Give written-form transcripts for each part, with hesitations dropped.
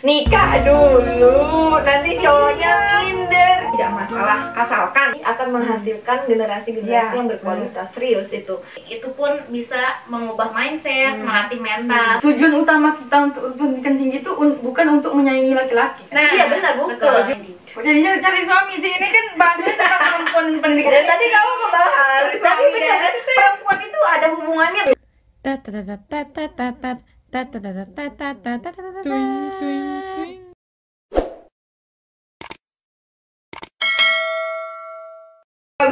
nikah dulu, nanti cowoknya minder. Tidak masalah, asalkan akan menghasilkan generasi-generasi yang berkualitas. Serius itu. Itu pun bisa mengubah mindset, melatih mental. Tujuan utama kita untuk pendidikan tinggi itu bukan untuk menyaingi laki-laki. Nah, iya benar, bukan. Jadinya cari suami sih, ini kan bahasanya tentang perempuan dan pendidikan. Ya, tadi kamu ngebahas, tapi benar kan perempuan itu ada hubungannya.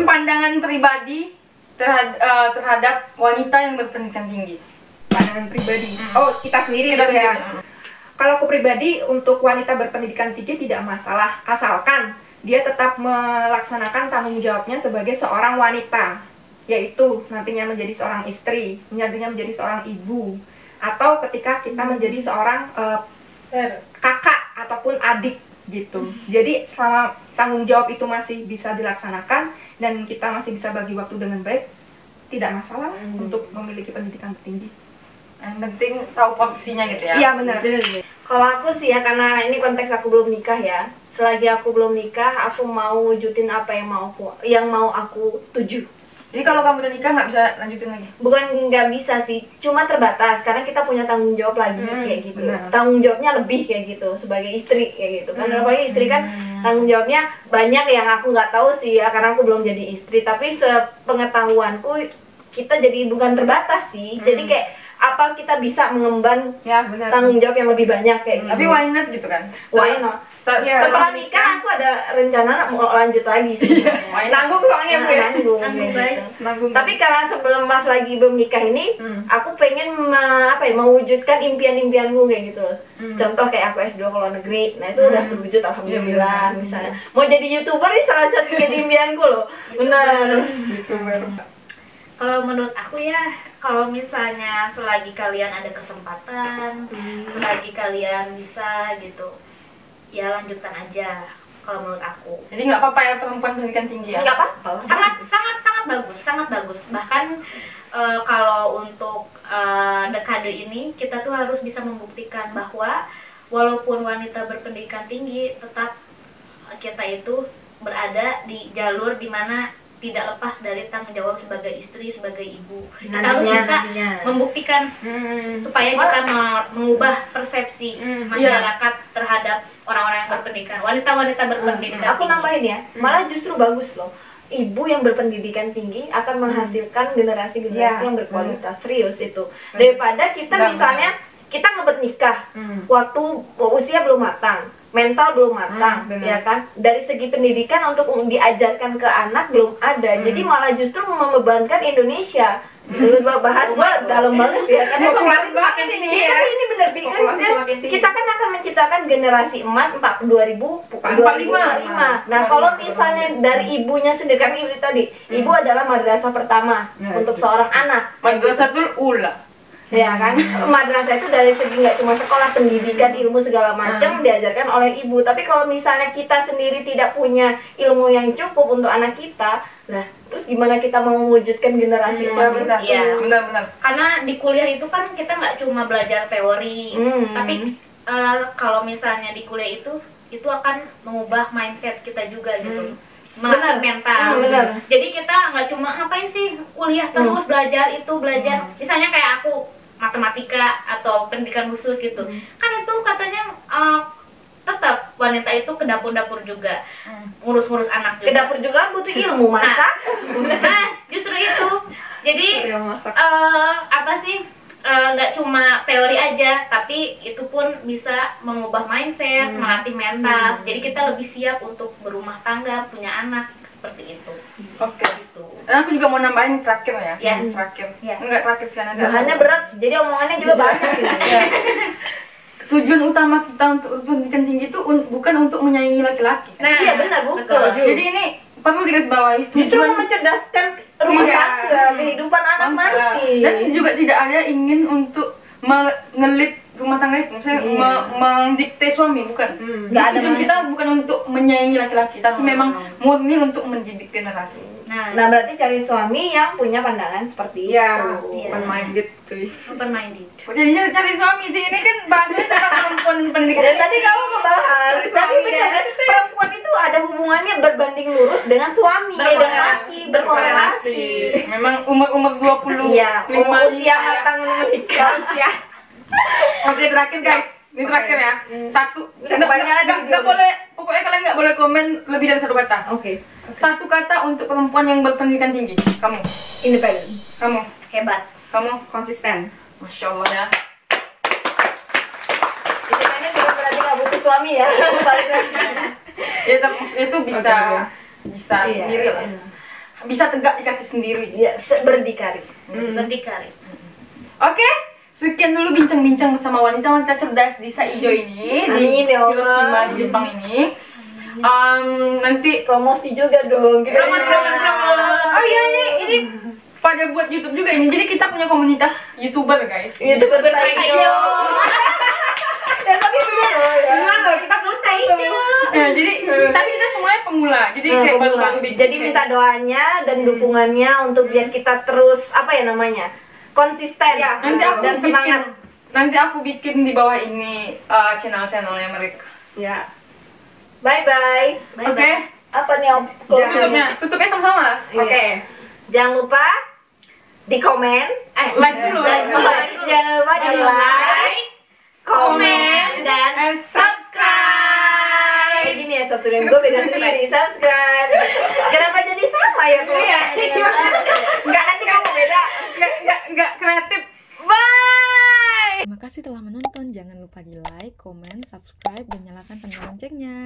Pandangan pribadi terhadap wanita yang berpendidikan tinggi. Pandangan pribadi. Oh, kita sendiri Kita gitu ya. sendiri. Kalau aku pribadi, untuk wanita berpendidikan tinggi tidak masalah, asalkan dia tetap melaksanakan tanggung jawabnya sebagai seorang wanita, yaitu nantinya menjadi seorang istri, nantinya menjadi seorang ibu, atau ketika kita menjadi seorang kakak ataupun adik gitu. Jadi selama tanggung jawab itu masih bisa dilaksanakan dan kita masih bisa bagi waktu dengan baik, tidak masalah untuk memiliki pendidikan tinggi. Yang penting tahu posisinya gitu ya. Iya benar. Kalau aku sih ya, karena ini konteks aku belum nikah ya. Selagi aku belum nikah, aku mau wujudin apa yang mau aku tuju. Jadi kalau kamu udah nikah nggak bisa lanjutin lagi? Bukan nggak bisa sih, cuma terbatas karena kita punya tanggung jawab lagi kayak gitu. Benar. Tanggung jawabnya lebih kayak gitu sebagai istri kayak gitu. Kan apalagi istri kan tanggung jawabnya banyak yang aku nggak tahu sih ya, karena aku belum jadi istri. Tapi sepengetahuanku kita jadi bukan terbatas sih. Jadi kayak apa kita bisa mengemban Ya benar. tanggung jawab yang lebih banyak kayak gitu. Tapi why not gitu kan? Why not? Setelah nikah aku ada rencana mau lanjut lagi sih. Nanggung soalnya Bu ya. Nanggung Nanggung, kayak guys. gitu. Nanggung. Tapi karena sebelum pas lagi belum nikah ini, aku pengen mewujudkan impian-impianku kayak gitu. Contoh kayak aku S2 ke luar negeri, nah itu udah terwujud alhamdulillah. Misalnya mau jadi YouTuber ini salah satu jadi impianku loh. Benar. Kalau menurut aku ya, kalau misalnya selagi kalian ada kesempatan, selagi kalian bisa gitu, ya lanjutkan aja. Kalau menurut aku. Jadi nggak apa-apa ya perempuan pendidikan tinggi ya? Nggak apa-apa, sangat bagus. Bahkan kalau untuk dekade ini kita tuh harus bisa membuktikan bahwa walaupun wanita berpendidikan tinggi, tetap kita itu berada di jalur dimana tidak lepas dari tanggung jawab sebagai istri, sebagai ibu. Kita harus bisa membuktikan supaya kita mengubah persepsi masyarakat terhadap orang-orang yang berpendidikan, wanita-wanita berpendidikan. Aku nambahin ya, malah justru bagus loh. Ibu yang berpendidikan tinggi akan menghasilkan generasi-generasi yang berkualitas. Serius itu. Daripada kita misalnya kita ngebet nikah waktu usia belum matang, mental belum matang, ya kan? Dari segi pendidikan untuk diajarkan ke anak belum ada. Jadi malah justru membebankan Indonesia. Bahas dalam banget ya kan. Populasi semakin tinggi ya. Tapi ini benar kan? Kita kan akan menciptakan generasi emas 2045. Nah, kalau misalnya dari ibunya sendiri kan ibu tadi, ibu adalah madrasah pertama untuk seorang anak. Madrasatul ula. Ya kan, madrasah itu dari segi nggak cuma sekolah, pendidikan, ilmu segala macam diajarkan oleh ibu. Tapi kalau misalnya kita sendiri tidak punya ilmu yang cukup untuk anak kita, nah terus gimana kita mau mewujudkan generasi emas itu? Iya. Benar. Karena di kuliah itu kan kita nggak cuma belajar teori, tapi kalau misalnya di kuliah itu akan mengubah mindset kita juga gitu. Benar. Mental. Benar. Jadi kita nggak cuma ngapain sih kuliah terus belajar. Misalnya kayak aku matematika atau pendidikan khusus gitu. Kan itu katanya tetap wanita itu ke dapur-dapur juga, ngurus-ngurus anak juga. Ke dapur juga butuh ilmu masak. Nah, justru itu. Jadi nggak cuma teori aja, tapi itu pun bisa mengubah mindset, melatih mental. Jadi kita lebih siap untuk berumah tangga, punya anak seperti itu. Oke. Gitu. Dan aku juga mau nambahin terakhir ya. Ya. Terakhir. Ya. Enggak terakhir sih ada. Bahannya berat, jadi omongannya juga banyak gitu. Tujuan utama kita untuk pendidikan tinggi itu bukan untuk menyaingi laki-laki. Nah, Iya benar, bukan. betul. Jadi ini perlu digarisbawahi. Justru mencerdaskan rumah Iya. tangga, kehidupan anak nanti. Dan juga tidak ada ingin untuk ngelit rumah tangga itu, maksudnya mendikte suami, bukan. Nggak ada Tujuan kita bukan untuk menyayangi laki-laki, tapi memang murni untuk mendidik generasi. Nah, berarti cari suami yang punya pandangan seperti itu. Iya, Iya. open minded cuy. open minded. Jadi cari suami sih, ini kan bahasanya tentang perempuan dan pendidikan. Dan tadi kamu ngebahas, Cari tapi suami, benar ya. kan perempuan itu ada hubungannya berbanding lurus dengan suami, dengan laki, berkorelasi. Memang umur 20, Iya, 5, usia matang menikah. Ya. Oke, terakhir guys. Ini terakhir ya. Satu. Udah kebanyakan Nggak video. boleh. Pokoknya kalian nggak boleh komen lebih dari satu kata. Oke, Satu kata untuk perempuan yang berpendidikan tinggi. Kamu. independen. Kamu. Hebat. Kamu. Konsisten. Masya Allah ya. Independen bukan berarti nggak butuh suami ya. Balik lagi. Ya, tapi maksudnya itu bisa bisa Iya, sendiri lah. iya. Bisa tegak di kaki sendiri. Ya, berdikari. Berdikari. Oke, sekian dulu bincang-bincang bersama wanita-wanita cerdas di Saijo ini Amin, di ya Allah. Hiroshima di Jepang ini. Nanti Promosi juga dong. Kita oh iya ini pada buat YouTube juga ini. Jadi kita punya komunitas YouTuber guys. itu bersaing. Ya tapi bener loh ya. Loh, kita bisa itu. Nah, jadi tapi kita semuanya pemula. Jadi kayak baru-baru bikin. Jadi minta doanya dan dukungannya untuk biar kita terus apa ya namanya, konsisten Ya, dan semangat. Nanti aku bikin di bawah ini channel-channelnya mereka. Ya. Bye bye. Oke. Apa nih closing? Tutupnya sama-sama lah. Oke. Jangan lupa di komen. Like dulu, like dulu. Jangan lupa di like, komen, dan subscribe. Kayak gini ya subscribe. Gue beda sendiri. Subscribe. Kenapa jadi sama ya? Enggak, nanti kamu beda. Nggak kreatif. Bye. Terima kasih telah menonton. Jangan lupa di like, komen, subscribe, dan nyalakan tanda loncengnya.